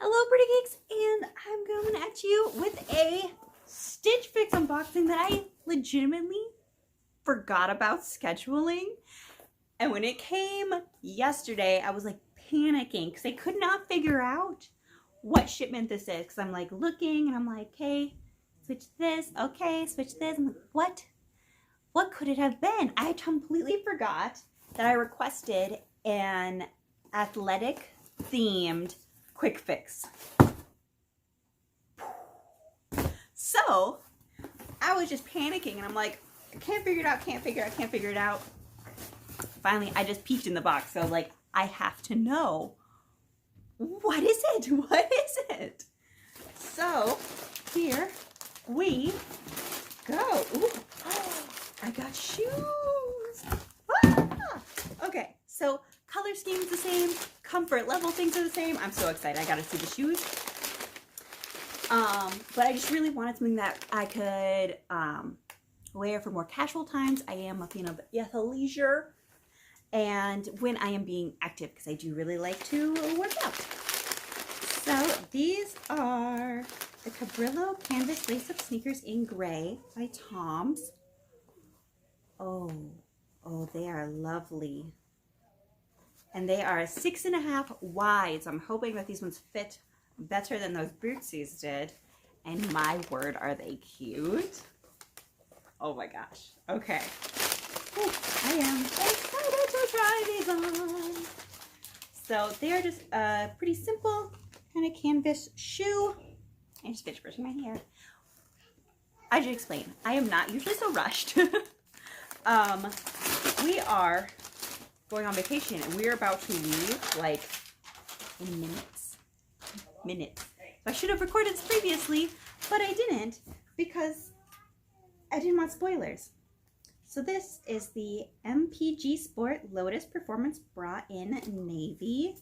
Hello Pretty Geeks, and I'm coming at you with a StitchFix unboxing that I legitimately forgot about scheduling. And when it came yesterday, I was like panicking because I could not figure out what shipment this is. Because I'm like looking and I'm like, okay, switch this, okay, switch this. I'm like, what could it have been? I completely forgot that I requested an athletic themed quick fix. So I was just panicking and I'm like, I can't figure it out. Finally, I just peeked in the box. So I was like, I have to know. What is it? So here we go. Ooh. I got shoes. Ah! Okay, so color scheme's the same, comfort level things are the same. I'm so excited. I gotta see the shoes. But I just really wanted something that I could wear for more casual times. I am a fan of athleisure and when I am being active, because I do really like to work out. So these are the Cabrillo Canvas Lace-Up Sneakers in Gray by Tom's. Oh, they are lovely. And they are 6.5 wide. So I'm hoping that these ones fit better than those bootsies did. And my word, are they cute? Oh my gosh. Okay. Ooh, I am excited to try these on. So they are just a pretty simple kind of canvas shoe. I just finished brushing my hair. I should explain. I am not usually so rushed. We are going on vacation and we're about to leave like in minutes. So I should have recorded this previously, but I didn't because I didn't want spoilers. So this is the MPG Sport Lotus Performance Bra in Navy.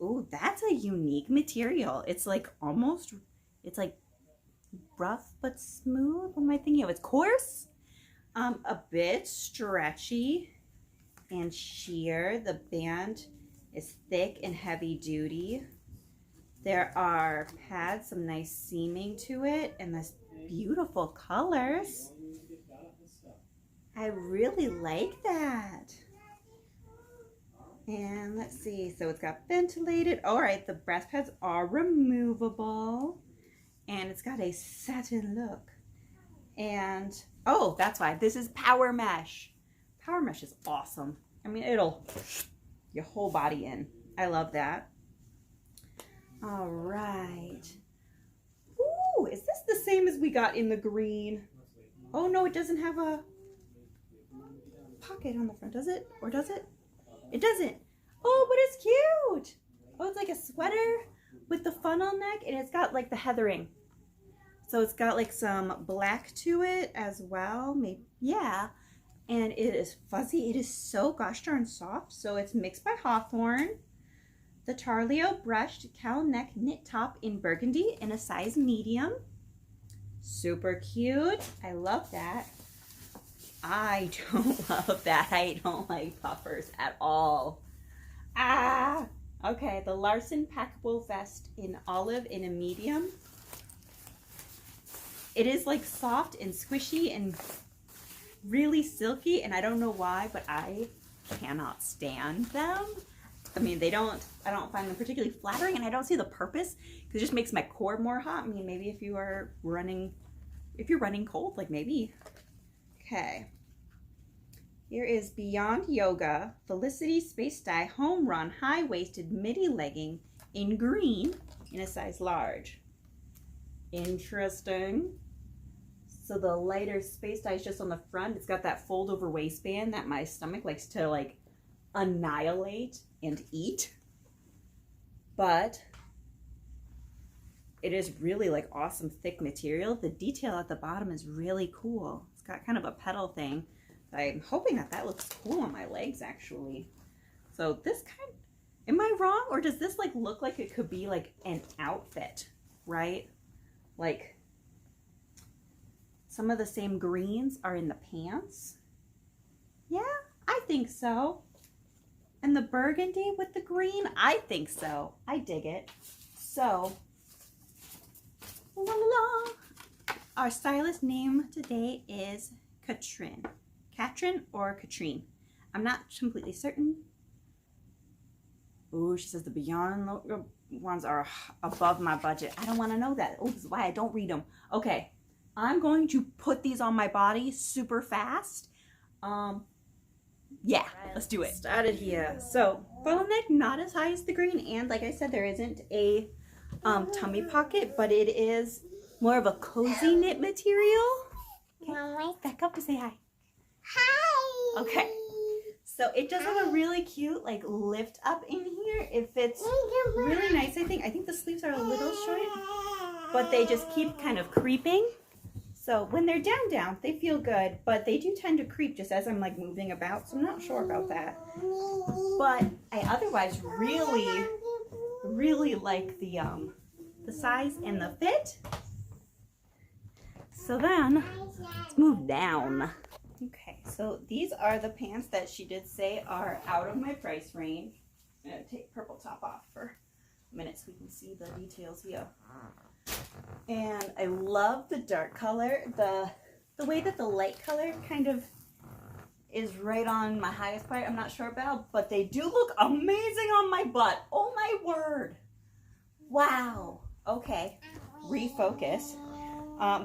Ooh, that's a unique material. It's like it's like rough but smooth. What am I thinking of? It's coarse, a bit stretchy and sheer. The band is thick and heavy duty. There are pads, some nice seaming to it, and this beautiful colors. I really like that. And let's see, so it's got ventilated. All right, the breast pads are removable and it's got a satin look. And oh, that's why this is Power Mesh. Power Mesh is awesome. I mean, it'll your whole body in. I love that. All right. Ooh, is this the same as we got in the green? Oh no, it doesn't have a pocket on the front, does it? Or does it? It doesn't. Oh, but it's cute. Oh, it's like a sweater with the funnel neck and it's got like the heathering. So it's got like some black to it as well. Maybe, yeah. And it is fuzzy. It is so gosh darn soft. So it's mixed by Hawthorne. The Tarlio brushed cowl neck knit top in burgundy in a size medium. Super cute. I love that. I don't love that. I don't like puffers at all. Ah! Okay, the Larson packable vest in olive in a medium. It is like soft and squishy and really silky, and I don't know why, but I cannot stand them. I mean, I don't find them particularly flattering, and I don't see the purpose because it just makes my core more hot. I mean, maybe if you're running cold, like maybe. Okay. Here is Beyond Yoga Felicity Space Dye Home Run High-Waisted Midi Legging in green in a size large. Interesting. So the lighter space dye is just on the front. It's got that fold over waistband that my stomach likes to like annihilate and eat. But it is really like awesome thick material. The detail at the bottom is really cool. It's got kind of a petal thing. I'm hoping that looks cool on my legs actually. So this am I wrong? Or does this like look like it could be like an outfit, right? Like some of the same greens are in the pants. Yeah, I think so. And the burgundy with the green, I think so. I dig it. So, la la la. Our stylist name today is Katrin. Katrin or Katrine. I'm not completely certain. Ooh, she says the Beyond ones are above my budget. I don't want to know that. Oh, this is why I don't read them. Okay, I'm going to put these on my body super fast. Yeah, let's do it. Started here. So, bottleneck, not as high as the green, and like I said, there isn't a tummy pocket, but it is more of a cozy knit material. Okay, back up to say hi. Hi. Okay. So it does have a really cute like lift up in here. It fits really nice, I think. I think the sleeves are a little short, but they just keep kind of creeping. So when they're down, they feel good, but they do tend to creep just as I'm like moving about. So I'm not sure about that. But I otherwise really like the size and the fit. So then let's move down. Okay, so these are the pants that she did say are out of my price range. I'm going to take purple top off for a minute so we can see the details here. And I love the dark color. The way that the light color kind of is right on my highest part, I'm not sure about, but they do look amazing on my butt. Oh my word. Wow. Okay, refocus.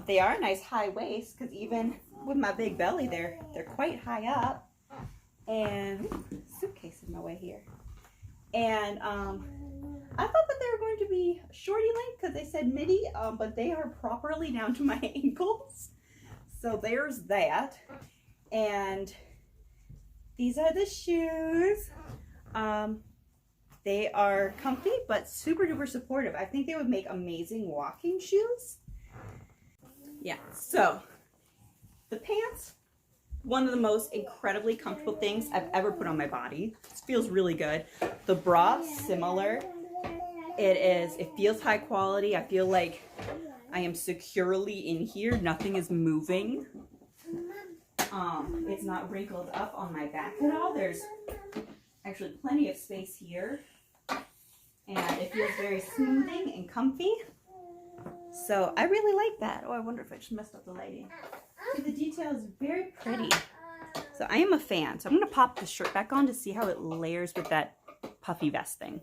They are a nice high waist because even with my big belly, they're quite high up. And suitcase in my way here. And I thought that they were going to be shorty length because they said midi, but they are properly down to my ankles. So there's that. And these are the shoes. They are comfy but super duper supportive. I think they would make amazing walking shoes. Yeah, so the pants, one of the most incredibly comfortable things I've ever put on my body. This feels really good. The bra, similar. It feels high quality. I feel like I am securely in here. Nothing is moving. It's not wrinkled up on my back at all. There's actually plenty of space here. And it feels very smoothing and comfy. So I really like that. Oh, I wonder if I just messed up the lighting. See, the detail is very pretty. So I am a fan. So I'm going to pop the shirt back on to see how it layers with that puffy vest thing.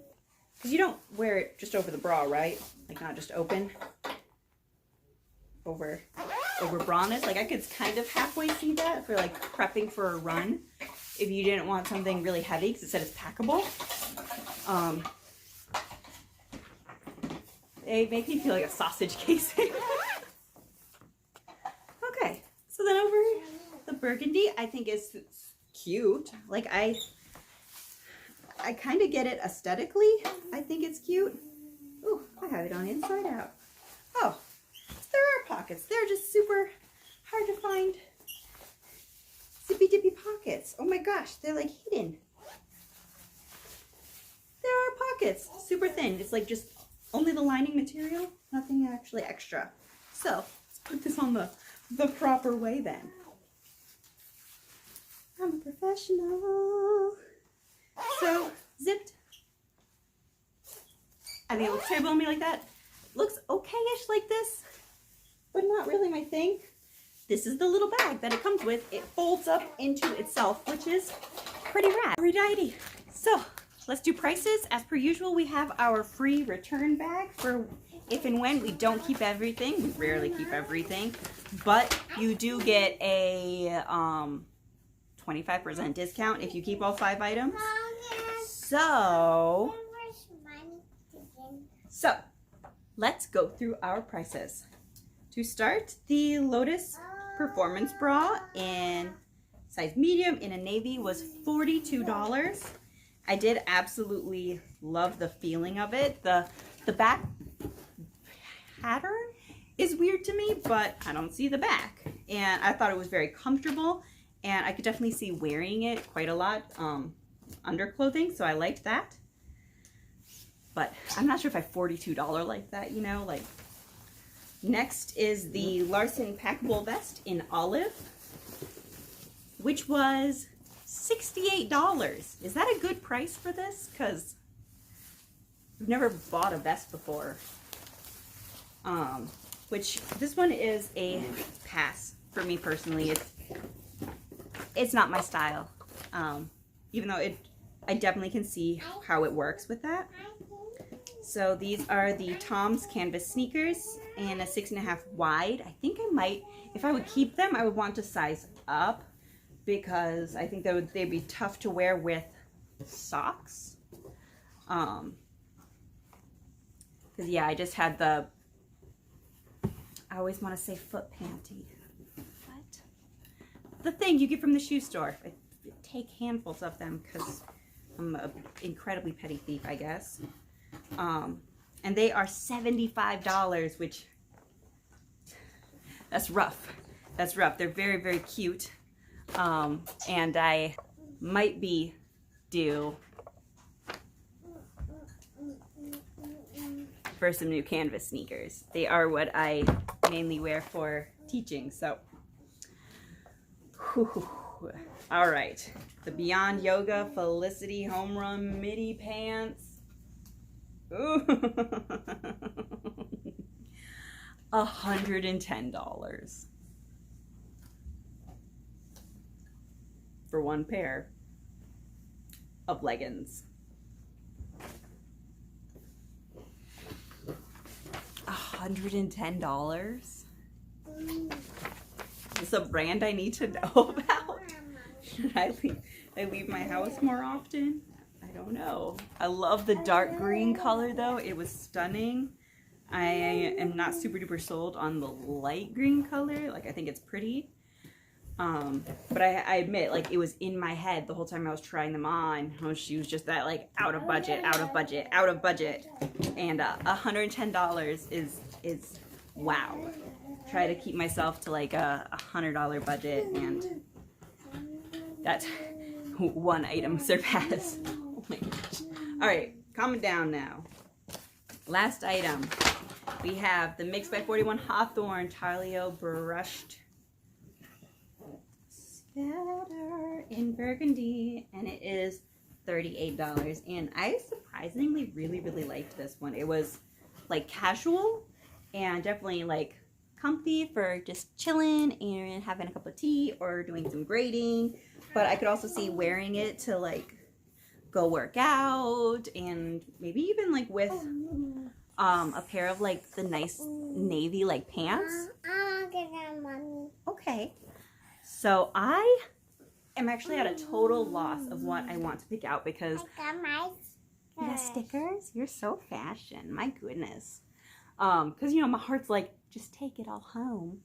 Because you don't wear it just over the bra, right? Like not just open over bra-ness. Like I could kind of halfway see that for like prepping for a run. If you didn't want something really heavy because it said it's packable. They make me feel like a sausage casing. Okay, so then over the burgundy, I think is cute. Like I kind of get it aesthetically. I think it's cute. Ooh, I have it on inside out. Oh, there are pockets. They're just super hard to find. Zippy dippy pockets. Oh my gosh, they're like hidden. There are pockets, super thin. It's like just only the lining material, nothing actually extra. So let's put this on the proper way then. I'm a professional. So zipped. I think it looks terrible on me like that. Looks okay-ish like this, but not really my thing. This is the little bag that it comes with. It folds up into itself, which is pretty rad. Pretty. So let's do prices. As per usual, we have our free return bag for if and when we don't keep everything. We rarely keep everything, but you do get a 25% discount if you keep all 5 items. So let's go through our prices. To start, the Lotus Performance Bra in size medium in a navy was $42. I did absolutely love the feeling of it. The back pattern is weird to me, but I don't see the back. And I thought it was very comfortable, and I could definitely see wearing it quite a lot under clothing, so I liked that. But I'm not sure if I $42 like that, you know, like. Next is the Larson Packable Vest in olive, which was $68. Is that a good price for this? Because I've never bought a vest before. Which this one is a pass for me personally. It's not my style. Even though I definitely can see how it works with that. So these are the Tom's canvas sneakers in a 6.5 wide. I think I might, if I would keep them, I would want to size up because I think they'd be tough to wear with socks. Because yeah, I just had I always want to say foot panty. What? The thing you get from the shoe store. I take handfuls of them because I'm an incredibly petty thief, I guess. And they are $75, which that's rough. That's rough. They're very, very cute. And I might be due for some new canvas sneakers. They are what I mainly wear for teaching, so. Whew. All right, the Beyond Yoga Felicity Home Run midi pants. Ooh. $110 for one pair of leggings. $110? Is this a brand I need to know about? Should I leave my house more often? I don't know. I love the dark green color though. It was stunning. I am not super duper sold on the light green color. Like, I think it's pretty. But I admit, like, it was in my head the whole time I was trying them on. She was just that, like, out of budget. And $110 is wow. Try to keep myself to like a $100 budget, and that's one item surpassed. Oh my gosh. All right, calm it down now. Last item, we have the Mix by 41 Hawthorne Tarlio brushed sweater in burgundy, and it is $38. And I surprisingly really liked this one. It was like casual and definitely like comfy for just chilling and having a cup of tea or doing some grading. But I could also see wearing it to like go work out, and maybe even like with a pair of like the nice navy like pants. Okay. So I am actually at a total loss of what I want to pick out because you got stickers? You're so fashion. My goodness. Because you know my heart's like, just take it all home.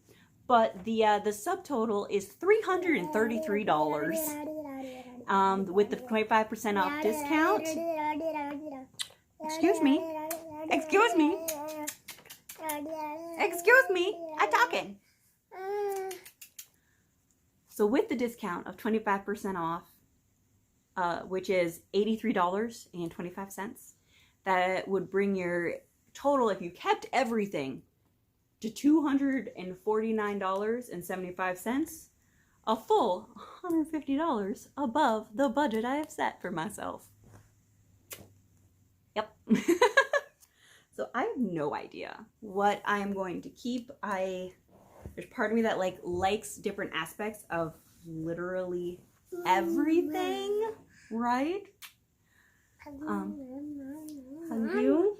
But the subtotal is $333. With the 25% off discount. Excuse me. Excuse me. Excuse me. I'm talking. So with the discount of 25% off, which is $83.25, that would bring your total, if you kept everything, to $249.75, a full $150 above the budget I have set for myself. Yep. So I have no idea what I am going to keep. There's part of me that likes different aspects of literally everything, right? Hug you.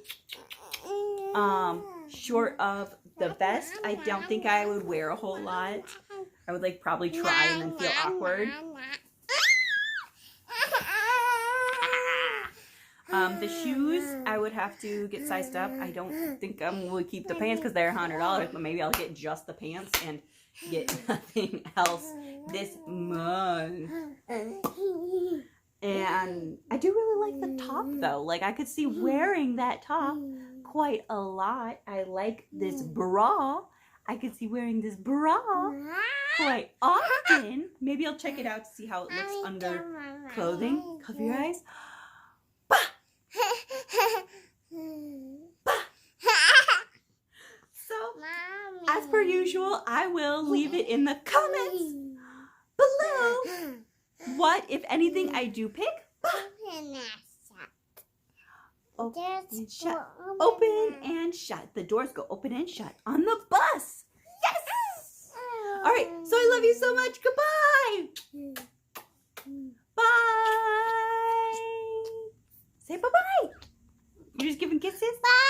Short of the vest, I don't think I would wear a whole lot. I would like probably try and then feel awkward. The shoes, I would have to get sized up. I don't think I'm going to keep the pants because they're $100, but maybe I'll get just the pants and get nothing else this month. And I do really like the top though. Like, I could see wearing that top quite a lot. I like this bra. I could see wearing this bra quite often. Maybe I'll check it out to see how it looks under clothing. Cover your eyes. So, as per usual, I will leave it in the comments below what, if anything, I do pick. open and shut. Open and shut. The doors go open and shut on the bus. Yes! All right, so I love you so much. Goodbye. Bye. Say bye-bye. You're just giving kisses? Bye.